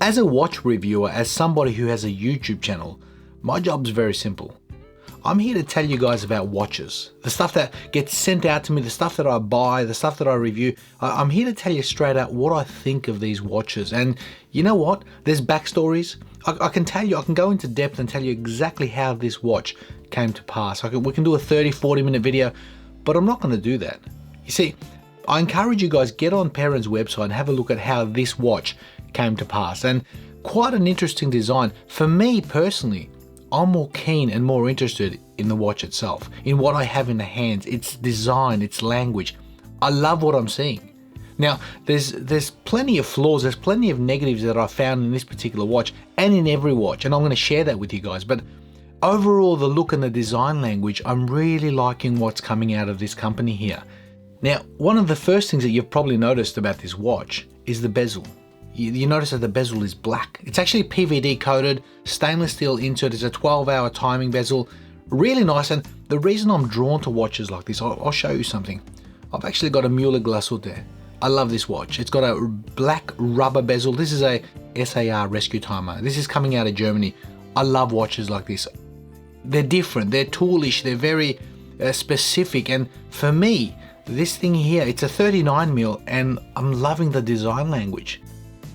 As a watch reviewer, as somebody who has a YouTube channel, my job's very simple. I'm here to tell you guys about watches, the stuff that gets sent out to me, the stuff that I buy, the stuff that I review. I'm here to tell you straight out what I think of these watches. And you know what? There's backstories. I can tell you, I can go into depth and tell you exactly how this watch came to pass. We can do a 30-40 minute video, but I'm not going to do that. You see, I encourage you guys, get on Peren's website and have a look at how this watch came to pass. And quite an interesting design. For me personally, I'm more keen and more interested in the watch itself, in what I have in the hands, its design, its language. I love what I'm seeing. Now, there's plenty of flaws, there's plenty of negatives that I found in this particular watch and in every watch, and I'm going to share that with you guys. But overall, the look and the design language, I'm really liking what's coming out of this company here. Now, one of the first things that you've probably noticed about this watch is the bezel. You notice that the bezel is black. It's actually PVD coated, stainless steel insert. It's a 12-hour timing bezel. Really nice. And the reason I'm drawn to watches like this, I'll show you something. I've actually got a Mueller Glassut there. I love this watch. It's got a black rubber bezel. This is a SAR rescue timer. This is coming out of Germany. I love watches like this. They're different. They're toolish. They're very specific. And for me, this thing here, it's a 39 mil, and I'm loving the design language.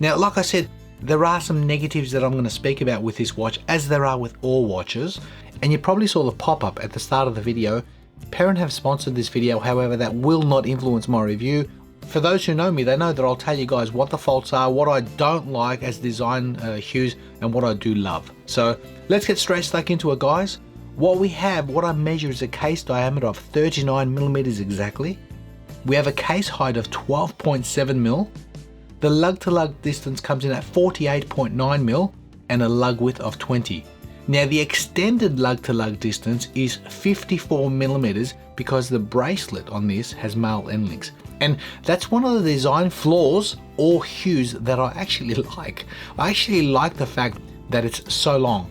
Now, like I said, there are some negatives that I'm going to speak about with this watch, as there are with all watches. And you probably saw the pop-up at the start of the video. Peren have sponsored this video, however, that will not influence my review. For those who know me, they know that I'll tell you guys what the faults are, what I don't like as design hues, and what I do love. So let's get straight stuck into it, guys. What we have, what I measure is a case diameter of 39 millimeters exactly. We have a case height of 12.7 mil. The lug-to-lug distance comes in at 48.9 mil and a lug width of 20. Now, the extended lug-to-lug distance is 54 millimeters because the bracelet on this has male end links. And that's one of the design flaws or hues that I actually like. I actually like the fact that it's so long,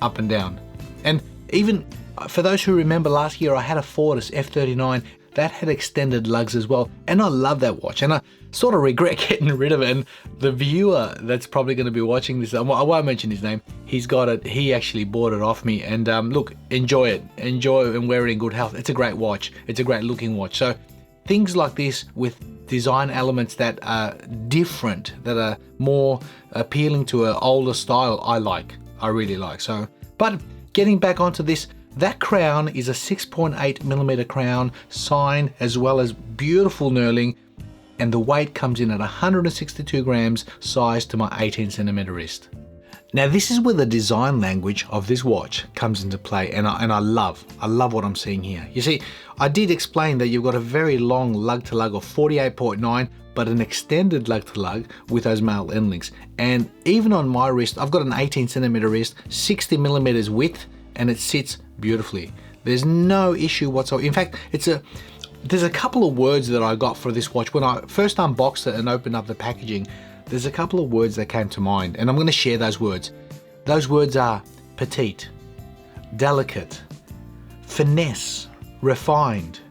up and down. And even for those who remember last year, I had a Fortis F39 that had extended lugs as well, and I love that watch, and I sort of regret getting rid of it. And the viewer that's probably going to be watching this, I won't mention his name, he's got it, he actually bought it off me, and look, enjoy it and wear it in good health. It's a great watch, it's a great looking watch. So things like this with design elements that are different, that are more appealing to an older style, I really like. So, but getting back onto this, that crown is a 6.8 millimeter crown, signed, as well as beautiful knurling, and the weight comes in at 162 grams, size to my 18 centimeter wrist. Now, this is where the design language of this watch comes into play, and I love what I'm seeing here. You see, I did explain that you've got a very long lug-to-lug of 48.9, but an extended lug-to-lug with those male end links. And even on my wrist, I've got an 18 centimeter wrist, 60 millimeters width, and it sits beautifully. There's no issue whatsoever. In fact, there's a couple of words that I got for this watch. When I first unboxed it and opened up the packaging, there's a couple of words that came to mind, and I'm going to share those words. Those words are petite, delicate, finesse, refined,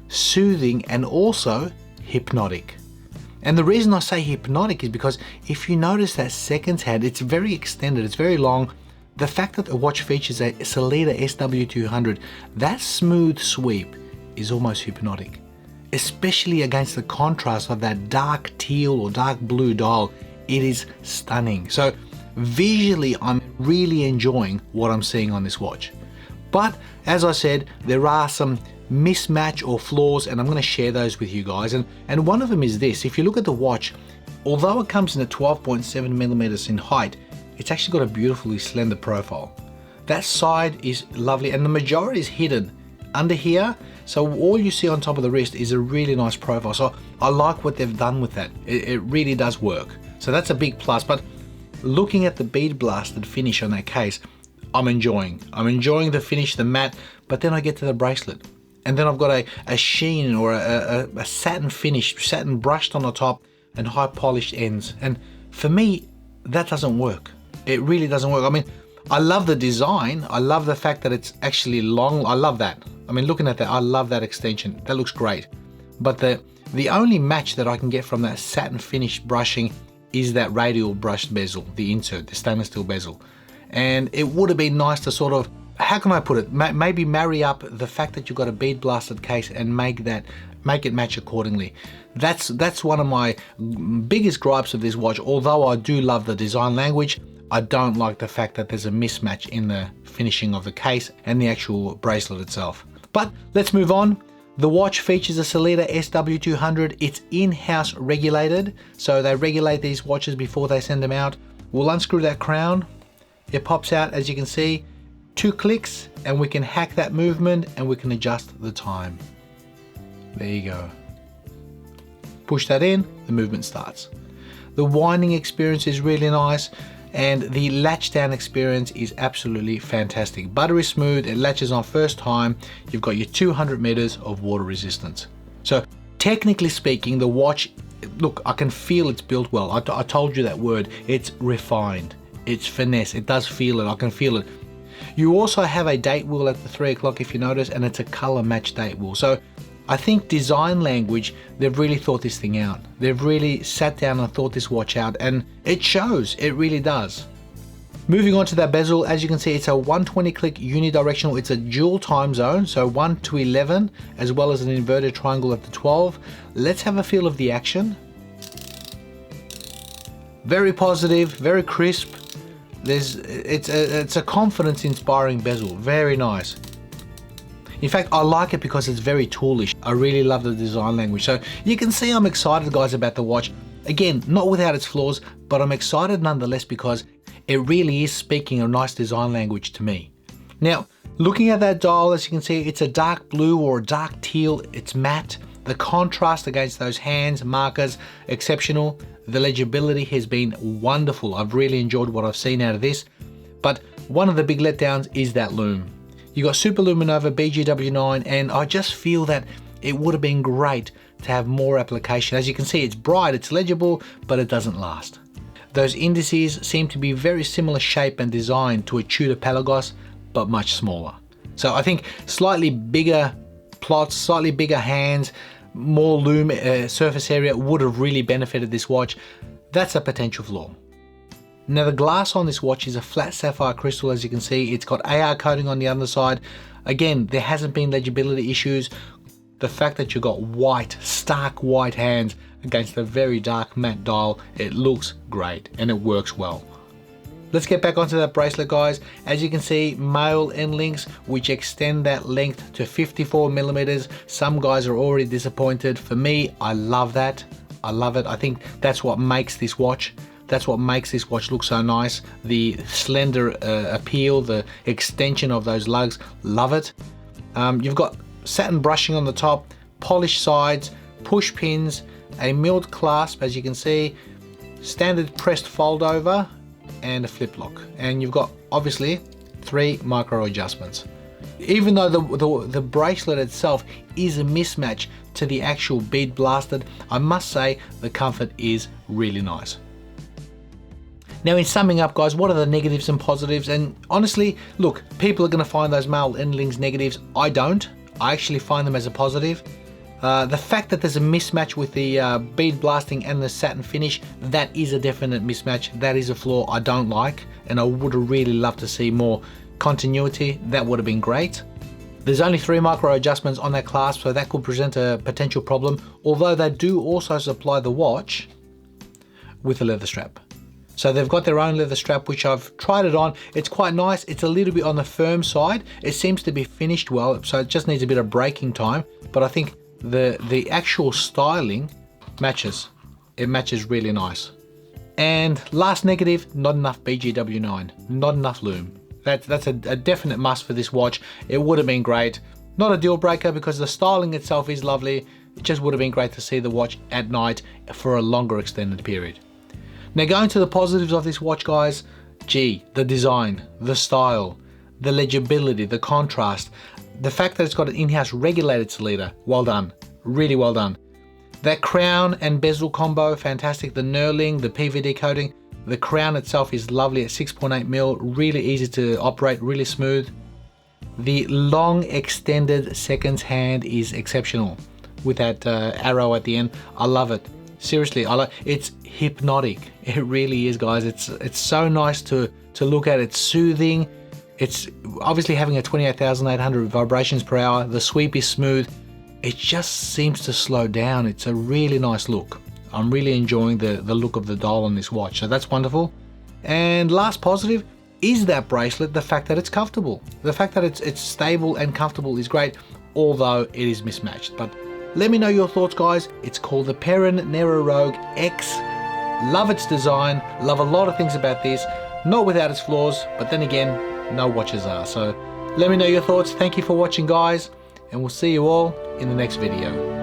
soothing, and also hypnotic. And the reason I say hypnotic is because if you notice that seconds hand, it's very extended, it's very long. The fact that the watch features a Sellita SW200, that smooth sweep is almost hypnotic, especially against the contrast of that dark teal or dark blue dial. It is stunning. So visually, I'm really enjoying what I'm seeing on this watch. But as I said, there are some mismatch or flaws, and I'm going to share those with you guys. And one of them is this. If you look at the watch, although it comes in at 12.7 millimeters in height, it's actually got a beautifully slender profile. That side is lovely, and the majority is hidden under here. So all you see on top of the wrist is a really nice profile. So I like what they've done with that. It really does work. So that's a big plus. But looking at the bead blasted finish on that case, I'm enjoying the finish, the matte, but then I get to the bracelet. And then I've got a sheen or a satin finish, satin brushed on the top and high polished ends. And for me, that doesn't work. It really doesn't work. I mean, I love the design. I love the fact that it's actually long. I love that. I mean, looking at that, I love that extension. That looks great. But the only match that I can get from that satin finish brushing is that radial brushed bezel, the insert, the stainless steel bezel. And it would have been nice to sort of, how can I put it, maybe marry up the fact that you've got a bead blasted case and make it match accordingly. That's one of my biggest gripes of this watch. Although I do love the design language, I don't like the fact that there's a mismatch in the finishing of the case and the actual bracelet itself. But let's move on. The watch features a Sellita SW200. It's in-house regulated, so they regulate these watches before they send them out. We'll unscrew that crown. It pops out, as you can see, 2 clicks, and we can hack that movement and we can adjust the time. There you go. Push that in, the movement starts. The winding experience is really nice, and the latch down experience is absolutely fantastic. Buttery smooth, it latches on first time. You've got your 200 meters of water resistance. So technically speaking, the watch, look, I can feel it's built well. I told you that word. It's refined, it's finesse, it does feel it, I can feel it. You also have a date wheel at the 3 o'clock if you notice, and it's a color match date wheel. So I think design language, they've really thought this thing out. They've really sat down and thought this watch out, and it shows, it really does. Moving on to that bezel, as you can see, it's a 120 click unidirectional. It's a dual time zone, so 1 to 11, as well as an inverted triangle at the 12. Let's have a feel of the action. Very positive, very crisp. It's a confidence inspiring bezel, very nice. In fact, I like it because it's very toolish. I really love the design language. So you can see I'm excited, guys, about the watch. Again, not without its flaws, but I'm excited nonetheless because it really is speaking a nice design language to me. Now, looking at that dial, as you can see, it's a dark blue or a dark teal. It's matte. The contrast against those hands, markers, exceptional. The legibility has been wonderful. I've really enjoyed what I've seen out of this. But one of the big letdowns is that lume. You got Super Luminova BGW9, and I just feel that it would have been great to have more application. As you can see, it's bright, it's legible, but it doesn't last. Those indices seem to be very similar shape and design to a Tudor Pelagos, but much smaller. So I think slightly bigger plots, slightly bigger hands, more lume surface area would have really benefited this watch. That's a potential flaw. Now the glass on this watch is a flat sapphire crystal, as you can see. It's got AR coating on the underside. Again, there hasn't been legibility issues. The fact that you've got white, stark white hands against a very dark matte dial, it looks great and it works well. Let's get back onto that bracelet, guys. As you can see, male end links, which extend that length to 54 millimeters. Some guys are already disappointed. For me, I love that. I love it. I think that's what makes this watch. That's what makes this watch look so nice. The slender appeal, the extension of those lugs, love it. You've got satin brushing on the top, polished sides, push pins, a milled clasp, as you can see, standard pressed fold over, and a flip lock. And you've got obviously 3 micro adjustments. Even though the bracelet itself is a mismatch to the actual bead blasted, I must say the comfort is really nice. Now, in summing up, guys, what are the negatives and positives? And honestly, look, people are going to find those male end links negatives. I don't. I actually find them as a positive. The fact that there's a mismatch with the bead blasting and the satin finish, that is a definite mismatch. That is a flaw I don't like, and I would have really loved to see more continuity. That would have been great. There's only 3 micro adjustments on that clasp, so that could present a potential problem, although they do also supply the watch with a leather strap. So they've got their own leather strap, which I've tried it on. It's quite nice. It's a little bit on the firm side. It seems to be finished well, so it just needs a bit of breaking time. But I think the actual styling matches. It matches really nice. And last negative, not enough BGW9, not enough lume. That's a definite must for this watch. It would have been great. Not a deal breaker because the styling itself is lovely. It just would have been great to see the watch at night for a longer extended period. Now, going to the positives of this watch, guys, gee, the design, the style, the legibility, the contrast, the fact that it's got an in-house regulated Sellita, well done, really well done. That crown and bezel combo, fantastic. The knurling, the PVD coating, the crown itself is lovely at 6.8 mil, really easy to operate, really smooth. The long extended seconds hand is exceptional with that arrow at the end. I love it. Seriously, it's hypnotic. It really is, guys. It's so nice to look at. It's soothing. It's obviously having a 28,800 vibrations per hour. The sweep is smooth. It just seems to slow down. It's a really nice look. I'm really enjoying the look of the dial on this watch, so that's wonderful. And last positive is that bracelet, the fact that it's comfortable. The fact that it's stable and comfortable is great, although it is mismatched. But let me know your thoughts, guys. It's called the Peren NERA Rogue X. Love its design, love a lot of things about this, not without its flaws, but then again, no watches are. So let me know your thoughts. Thank you for watching, guys, and we'll see you all in the next video.